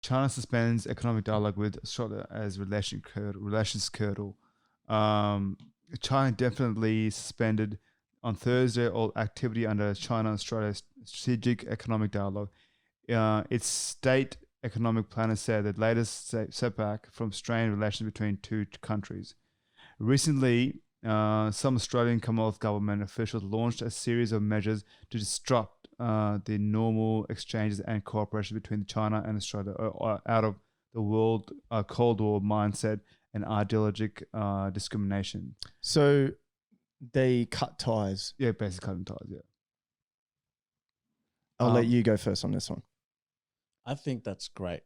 China suspends economic dialogue with Australia as relations curdle. Um, China definitely suspended on Thursday all activity under China-Australia strategic economic dialogue. Its state economic planner said that latest setback from strained relations between two countries. Recently, some Australian Commonwealth Government officials launched a series of measures to disrupt the normal exchanges and cooperation between China and Australia out of the world Cold War mindset and ideological discrimination. So they cut ties. Yeah, basically cutting ties, yeah. I'll let you go first on this one. I think that's great.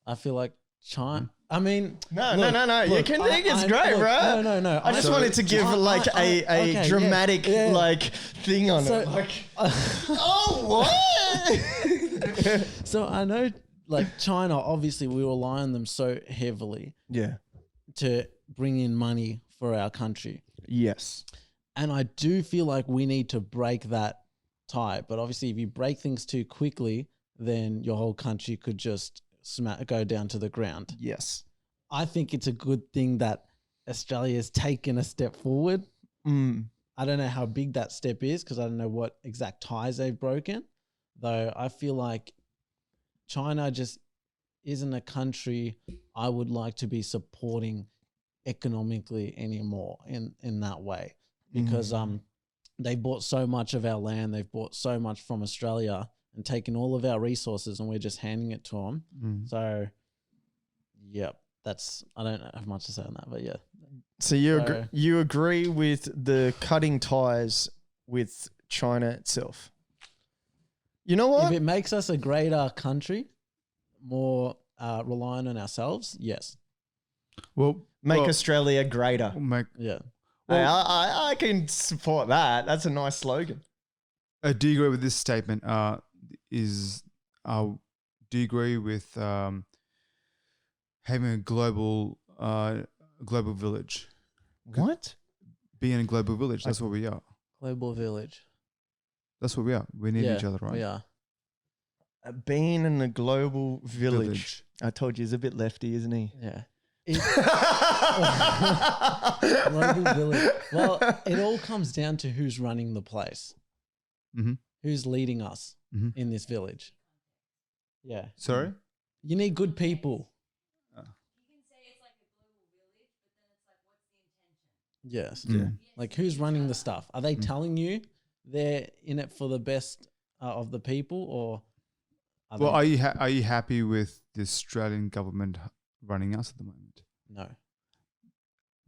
I feel like China. I mean, No. look, You can think it's great, look, bro. No. I just wanted to give a dramatic thing on it. Like, oh, what? So I know, like China, obviously we rely on them so heavily to bring in money for our country. Yes. And I do feel like we need to break that tie. But obviously if you break things too quickly, then your whole country could just go down to the ground. Yes. I think it's a good thing that Australia has taken a step forward. I don't know how big that step is because I don't know what exact ties they've broken. Though I feel like China just isn't a country I would like to be supporting economically anymore in that way. Because they bought so much of our land, they've bought so much from Australia and taken all of our resources and we're just handing it to them. So, yeah, I don't have much to say on that, but yeah. So you agree with the cutting ties with China itself? You know what? If it makes us a greater country, more reliant on ourselves, yes. Well, make Australia greater. Yeah. Well, I can support that. That's a nice slogan. I do agree with this statement. Do you agree with having a global village? What? Being a global village. That's what we are. Global village. That's what we are. We need each other, right? We are. Being in a global village. I told you he's a bit lefty, isn't he? Yeah. Global village. Well, it all comes down to who's running the place. Who's leading us in this village. Yeah. Sorry? You need good people. You can say it's like a global village, but then it's like, what's the intention? Yes. Yeah. Like who's running the stuff? Are they telling you they're in it for the best of the people, or? Are you happy with the Australian government running us at the moment? No.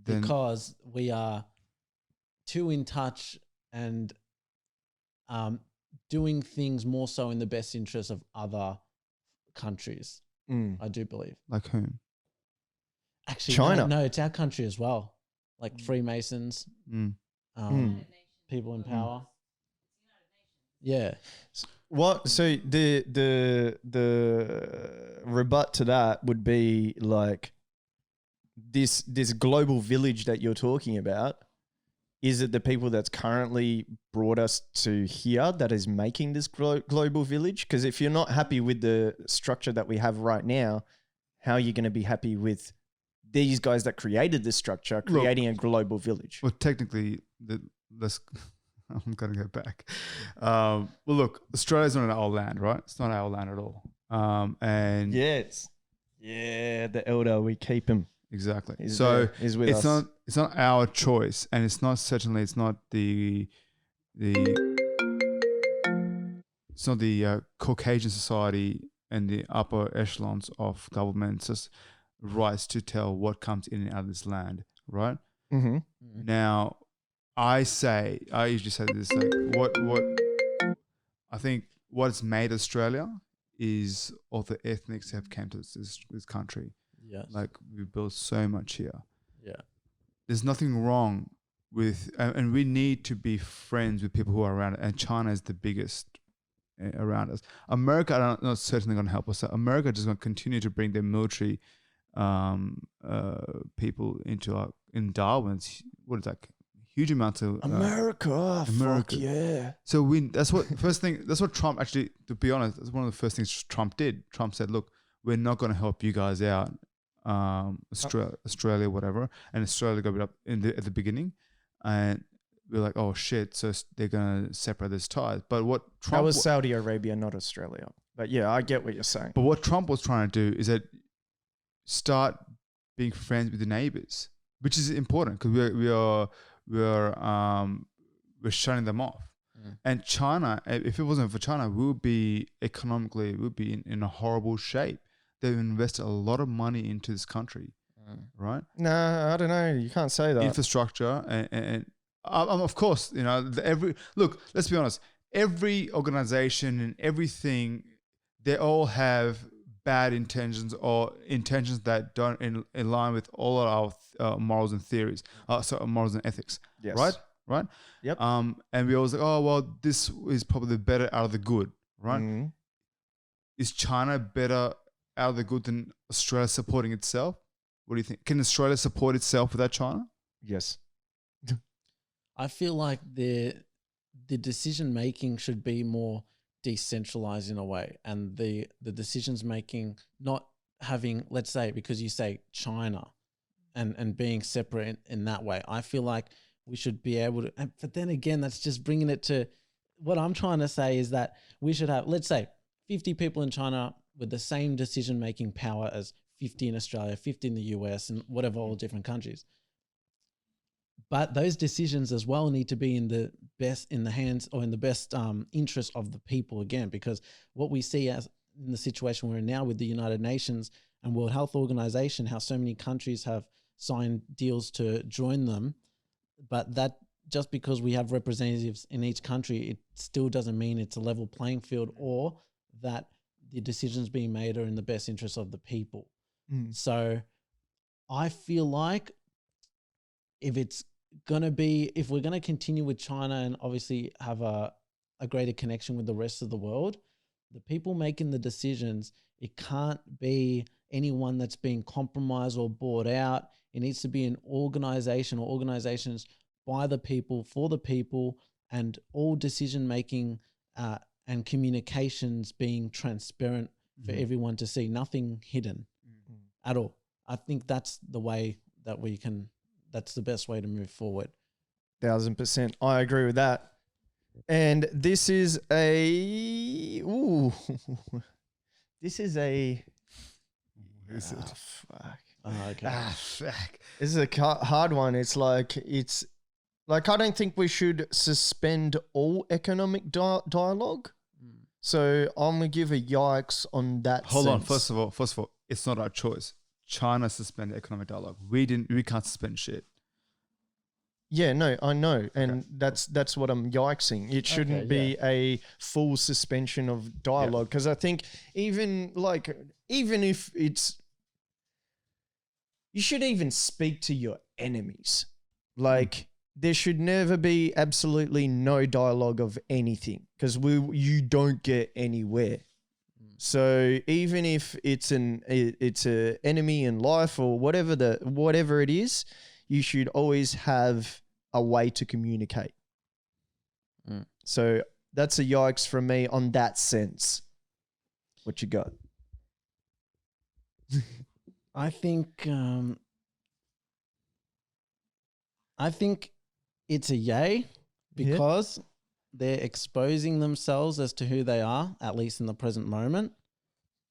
Because we are too in touch and doing things more so in the best interest of other countries. I do believe. Like whom? Actually, China. No, it's our country as well. Like Freemasons, people in power. Yeah. What? So the rebut to that would be like this global village that you're talking about. Is it the people that's currently brought us to here that is making this global village? Because if you're not happy with the structure that we have right now, how are you going to be happy with these guys that created this structure creating a global village? Well, technically, I'm going to go back. Well, look, Australia's not our land, right? It's not our land at all. And the elder, we keep him. Exactly. He's with it's us. It's not our choice, and it's not the Caucasian society and the upper echelons of government's rights to tell what comes in and out of this land, right? Now, I usually say this, like what I think what's made Australia is all the ethnics that have came to this country. Yes. Like we built so much here. Yeah. There's nothing wrong with, and we need to be friends with people who are around it. And China is the biggest around us. America, not certainly going to help us. America just going to continue to bring their military people in Darwin's. What is that? Huge amounts of America. Fuck yeah. So that's what Trump actually. To be honest, that's one of the first things Trump did. Trump said, "Look, we're not going to help you guys out, Australia, whatever, and Australia got it up at the beginning, and we're like, oh shit, so they're going to separate those ties. But what Trump That was Saudi Arabia, not Australia. But yeah, I get what you're saying. But what Trump was trying to do is that start being friends with the neighbors, which is important because we're shutting them off. And China, if it wasn't for China, we would be economically, we would be in a horrible shape. They've invested a lot of money into this country, right? No, I don't know. You can't say that. Infrastructure and of course, you know, let's be honest. Every organization and everything, they all have bad intentions or intentions that don't align with all of our morals and theories, morals and ethics. Yes. Right? Yep. And we always like, oh, well, this is probably the better out of the good, right? Is China better out of the good than Australia supporting itself? What do you think? Can Australia support itself without China? Yes. I feel like the decision making should be more decentralized in a way, and the decisions making not having, let's say, because you say China and being separate in that way. I feel like we should be able to, but then again, that's just bringing it to what I'm trying to say is that we should have, let's say, 50 people in China with the same decision making power as 50 in Australia, 50 in the US, and whatever, all different countries. But those decisions as well need to be in the hands or in the best interest of the people again, because what we see as in the situation we're in now with the United Nations and World Health Organization, how so many countries have signed deals to join them, but that just because we have representatives in each country, it still doesn't mean it's a level playing field or that the decisions being made are in the best interest of the people. So I feel like if we're going to continue with China and obviously have a greater connection with the rest of the world, the people making the decisions, it can't be anyone that's being compromised or bought out. It needs to be an organization or organizations by the people, for the people, and all decision making and communications being transparent for everyone to see, nothing hidden at all. I think that's the way that that's the best way to move forward. 1000%. I agree with that. And this is fuck. Okay. Fuck. This is a hard one. It's like I don't think we should suspend all economic dialogue. So I'm gonna give a yikes on that. Hold on. First of all, it's not our choice. China suspended economic dialogue. We can't suspend shit. Yeah, no, I know, and that's what I'm yikesing. It shouldn't be a full suspension of dialogue because I think even if it's, you should even speak to your enemies. Like there should never be absolutely no dialogue of anything because you don't get anywhere. So even if it's a enemy in life or whatever it is, you should always have a way to communicate. So that's a yikes from me on that sense. What you got? I think it's a yay because they're exposing themselves as to who they are, at least in the present moment.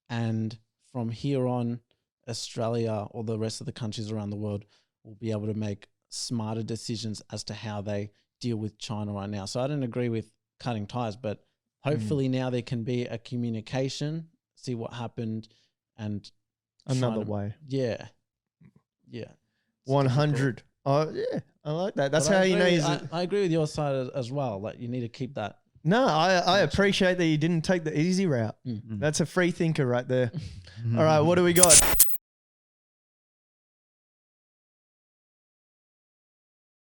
And from here on, Australia or the rest of the countries around the world will be able to make smarter decisions as to how they deal with China right now. So I don't agree with cutting ties, but hopefully now there can be a communication, see what happened and another way. Yeah. 100. Oh yeah, I like that. That's But how I you know. agree- I agree with your side as well. Like you need to keep that. No, I appreciate that you didn't take the easy route. That's a free thinker right there. All right, what do we got?